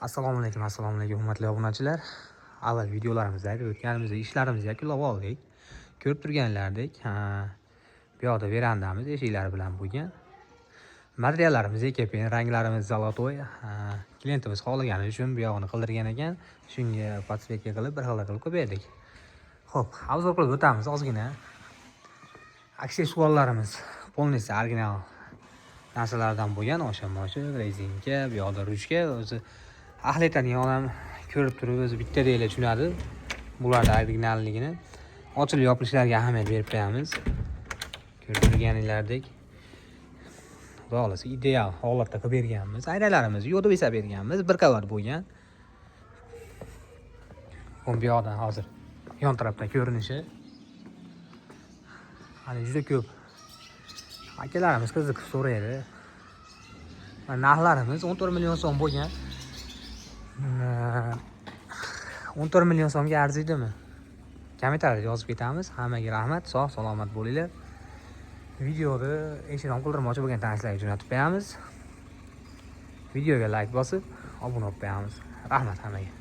Assalomu alaykum, hurmatli obunachilar. Avval videolarimizda o'tganimizda ishlarimizni yakunlab oldik. Ko'rib turganlaridek, bu yoqda verandamiz eshiklari bilan bo'lgan. Materiallarimiz EKPN, ranglarimiz zolotoy. Klientimiz xohlagani uchun bu yog'ini qildirgan ekan. Shunga podsvetka qilib bir xil qilib berdik. Xo'p, obzor qilib o'tamiz ozgina. Aksessuarlarimiz полностью original narsalardan bo'lgan, o'sha rezinka, bu yoqda ruchka, o'zi ahletani ham ko'rib turib o'zi bitta deyla tushunadi bularning originalligini. Ochilib yopilishlariga ahamiyat berib qo'yamiz. Ko'rib turganinglardek xudo xolasa ideal holatda qilib berganmiz. Aynalarimiz yo'dib esa berganmiz, bir qavat bo'lgan. Bu yoqdan hozir yon tarafdan ko'rinishi. Hali juda ko'p akalarimiz qiziqib so'raydi. Narxlarimiz 14 million so'm bo'lgan. 14 million so'mga arziydimi? Kommentariyada yozib ketamiz. Hammaga rahmat, sog' salomat bo'linglar. Videoni eshitib qoldirmoqchi bo'lgan tanishlarga jo'natib qo'yamiz. Videoga like bosib, obuna bo'lib qo'yamiz. Rahmat hammaga.